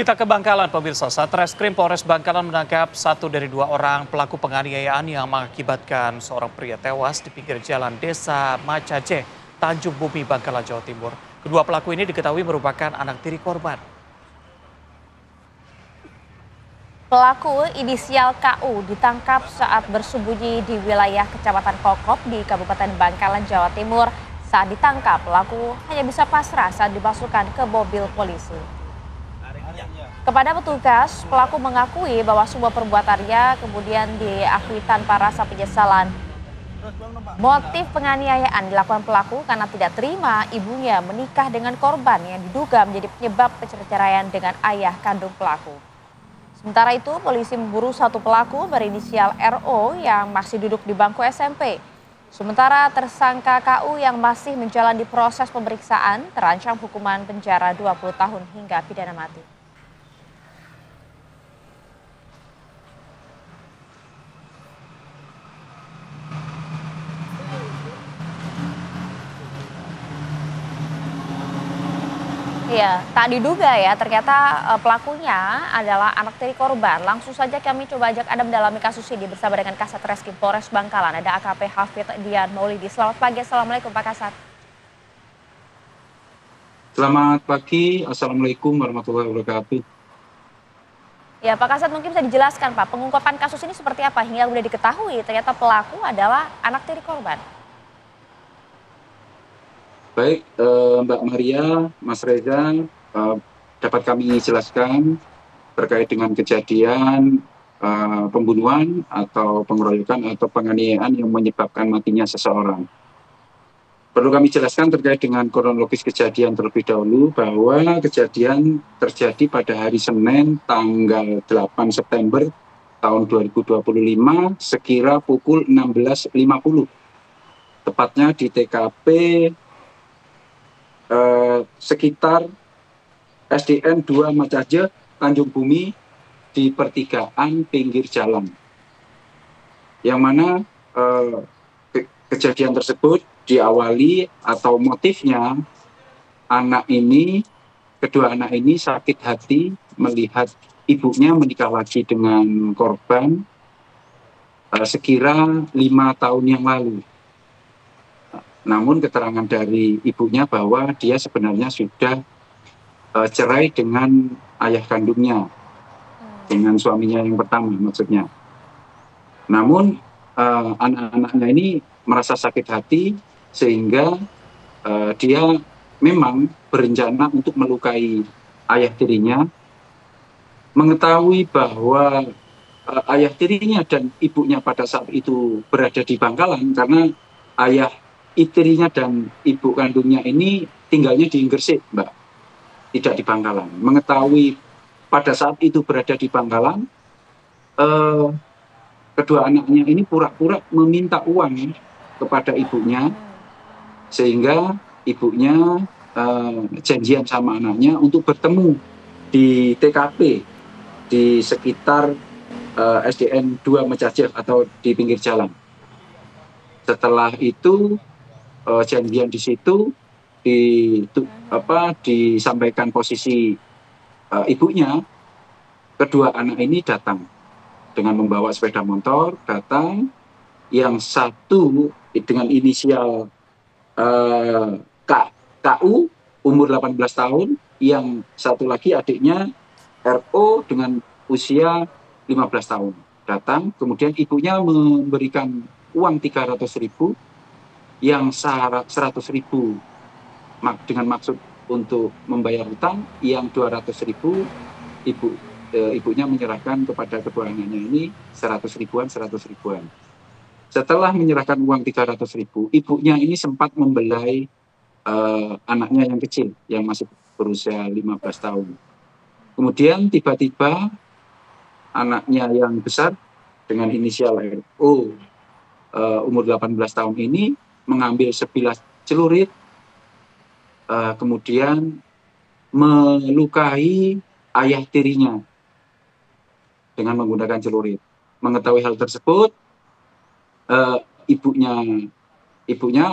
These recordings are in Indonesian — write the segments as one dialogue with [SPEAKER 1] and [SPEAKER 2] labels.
[SPEAKER 1] Kita ke Bangkalan, pemirsa. Satreskrim Polres Bangkalan menangkap satu dari dua orang pelaku penganiayaan yang mengakibatkan seorang pria tewas di pinggir jalan Desa Macaje, Tanjung Bumi, Bangkalan, Jawa Timur. Kedua pelaku ini diketahui merupakan anak tiri korban.
[SPEAKER 2] Pelaku inisial KU ditangkap saat bersembunyi di wilayah Kecamatan Kokop di Kabupaten Bangkalan, Jawa Timur. Saat ditangkap, pelaku hanya bisa pasrah saat dimasukkan ke mobil polisi. Kepada petugas, pelaku mengakui bahwa semua perbuatannya kemudian diakui tanpa rasa penyesalan. Motif penganiayaan dilakukan pelaku karena tidak terima ibunya menikah dengan korban yang diduga menjadi penyebab perceraian dengan ayah kandung pelaku. Sementara itu, polisi memburu satu pelaku berinisial RO yang masih duduk di bangku SMP. Sementara tersangka KU yang masih menjalani proses pemeriksaan terancam hukuman penjara 20 tahun hingga pidana mati. Iya, tak diduga ya, ternyata pelakunya adalah anak tiri korban. Langsung saja kami coba ajak Anda mendalami kasus ini bersama dengan Kasat Reskrim Polres Bangkalan. Ada AKP Hafid Dian Maulidi. Selamat pagi, Assalamualaikum Pak Kasat.
[SPEAKER 3] Selamat pagi, Assalamualaikum warahmatullahi wabarakatuh.
[SPEAKER 2] Ya Pak Kasat, mungkin bisa dijelaskan Pak, pengungkapan kasus ini seperti apa hingga sudah diketahui ternyata pelaku adalah anak tiri korban.
[SPEAKER 3] Baik, Mbak Maria, Mas Reza, dapat kami jelaskan terkait dengan kejadian pembunuhan atau pengeroyokan atau penganiayaan yang menyebabkan matinya seseorang. Perlu kami jelaskan terkait dengan kronologis kejadian terlebih dahulu bahwa kejadian terjadi pada hari Senin tanggal 8 September tahun 2025 sekira pukul 16.50. Tepatnya di TKP sekitar SDN 2 Macaje, Tanjung Bumi di pertigaan pinggir jalan. Yang mana kejadian tersebut diawali atau motifnya kedua anak ini sakit hati melihat ibunya menikah lagi dengan korban sekira 5 tahun yang lalu. Namun keterangan dari ibunya bahwa dia sebenarnya sudah cerai dengan ayah kandungnya, dengan suaminya yang pertama maksudnya. Namun anak-anaknya ini merasa sakit hati sehingga dia memang berencana untuk melukai ayah tirinya, mengetahui bahwa ayah tirinya dan ibunya pada saat itu berada di Bangkalan karena ayah istrinya dan ibu kandungnya ini tinggalnya di Gresik, Mbak, tidak di Bangkalan. Mengetahui pada saat itu berada di Bangkalan, kedua anaknya ini pura-pura meminta uang kepada ibunya, sehingga ibunya janjian sama anaknya untuk bertemu di TKP di sekitar SDN 2 Macaje atau di pinggir jalan. Setelah itu janjian di situ disampaikan posisi ibunya, kedua anak ini datang dengan membawa sepeda motor, datang yang satu dengan inisial KU umur 18 tahun, yang satu lagi adiknya RO dengan usia 15 tahun. Datang, kemudian ibunya memberikan uang 300.000 yang 100.000 dengan maksud untuk membayar hutang, yang 200.000 ibunya menyerahkan kepada kedua anaknya ini 100 ribuan. Setelah menyerahkan uang 300.000, ibunya ini sempat membelai anaknya yang kecil yang masih berusia 15 tahun. Kemudian tiba-tiba anaknya yang besar dengan inisial RO umur 18 tahun ini mengambil sebilah celurit, kemudian melukai ayah tirinya dengan menggunakan celurit. Mengetahui hal tersebut, ibunya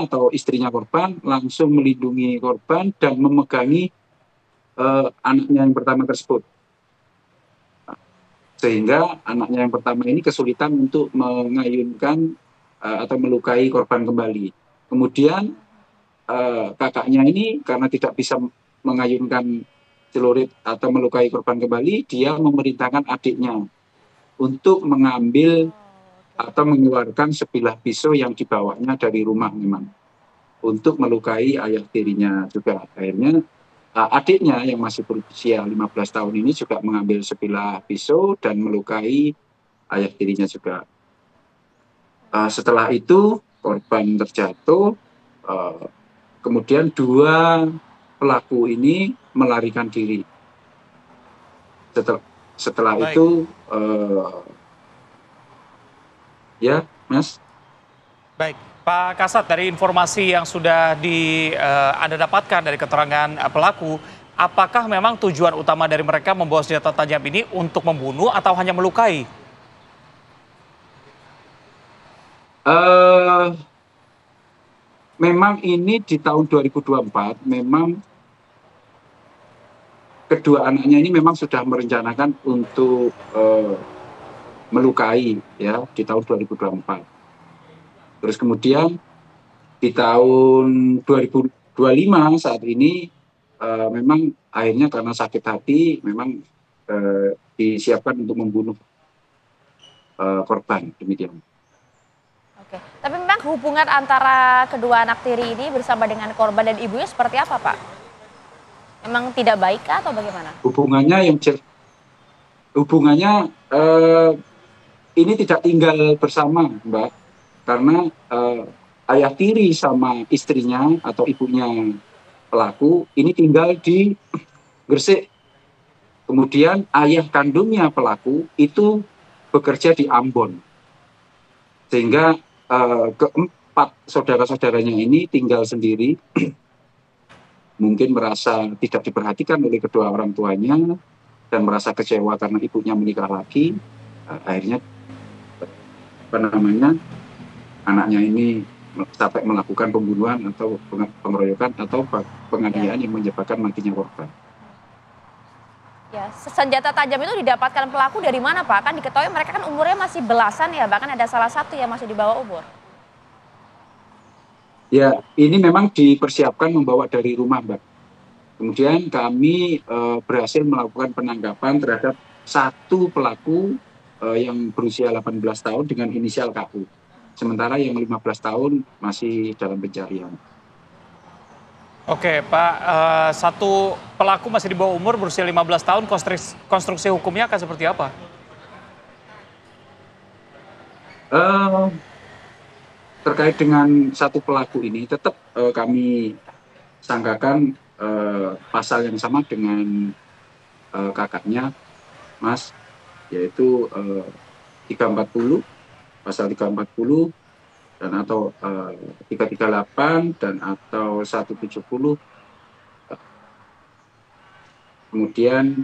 [SPEAKER 3] atau istrinya korban langsung melindungi korban dan memegangi anaknya yang pertama tersebut sehingga anaknya yang pertama ini kesulitan untuk mengayunkan atau melukai korban kembali. Kemudian kakaknya ini karena tidak bisa mengayunkan celurit atau melukai korban kembali, dia memerintahkan adiknya untuk mengambil atau mengeluarkan sebilah pisau yang dibawanya dari rumah memang untuk melukai ayah tirinya juga. Akhirnya adiknya yang masih berusia 15 tahun ini juga mengambil sebilah pisau dan melukai ayah tirinya juga. Setelah itu korban terjatuh, kemudian dua pelaku ini melarikan diri. Setelah
[SPEAKER 1] Baik.
[SPEAKER 3] itu, ya Mas.
[SPEAKER 1] Baik, Pak Kasat, dari informasi yang sudah Anda dapatkan dari keterangan pelaku, apakah memang tujuan utama dari mereka membawa senjata tajam ini untuk membunuh atau hanya melukai?
[SPEAKER 3] Memang ini di tahun 2024, memang kedua anaknya ini memang sudah merencanakan untuk melukai ya di tahun 2024. Terus kemudian di tahun 2025 saat ini memang akhirnya karena sakit hati memang disiapkan untuk membunuh korban, demikian.
[SPEAKER 2] Oke, tapi memang hubungan antara kedua anak tiri ini bersama dengan korban dan ibunya seperti apa, Pak? Memang tidak baik kah atau bagaimana?
[SPEAKER 3] Hubungannya ini tidak tinggal bersama, Mbak, karena ayah tiri sama istrinya atau ibunya pelaku ini tinggal di Gresik. Kemudian ayah kandungnya pelaku itu bekerja di Ambon. Sehingga keempat saudara-saudaranya ini tinggal sendiri, mungkin merasa tidak diperhatikan oleh kedua orang tuanya dan merasa kecewa karena ibunya menikah lagi. Akhirnya anaknya ini sampai melakukan pembunuhan atau pengeroyokan atau penganiayaan yang menyebabkan matinya korban.
[SPEAKER 2] Ya, senjata tajam itu didapatkan pelaku dari mana, Pak? Kan diketahui mereka kan umurnya masih belasan ya, bahkan ada salah satu yang masih di bawah umur.
[SPEAKER 3] Ya, ini memang dipersiapkan membawa dari rumah, Mbak. Kemudian kami berhasil melakukan penangkapan terhadap satu pelaku yang berusia 18 tahun dengan inisial KU. Sementara yang 15 tahun masih dalam pencarian.
[SPEAKER 1] Oke, Pak, satu pelaku masih di bawah umur berusia 15 tahun, konstruksi hukumnya akan seperti apa?
[SPEAKER 3] Terkait dengan satu pelaku ini tetap kami sangkakan pasal yang sama dengan kakaknya, Mas, yaitu 340, pasal 340 dan atau 338 dan atau 170, kemudian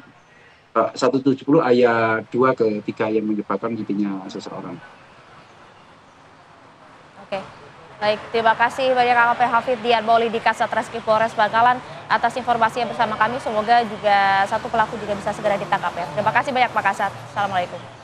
[SPEAKER 3] 170 ayat 2 ke 3 yang menyebabkan matinya seseorang.
[SPEAKER 2] Oke, baik, terima kasih banyak AKP Hafid Dian Mauli di Kasat Reskrim Polres Bangkalan atas informasinya bersama kami. Semoga juga satu pelaku juga bisa segera ditangkap ya. Terima kasih banyak Pak Kasat. Assalamualaikum.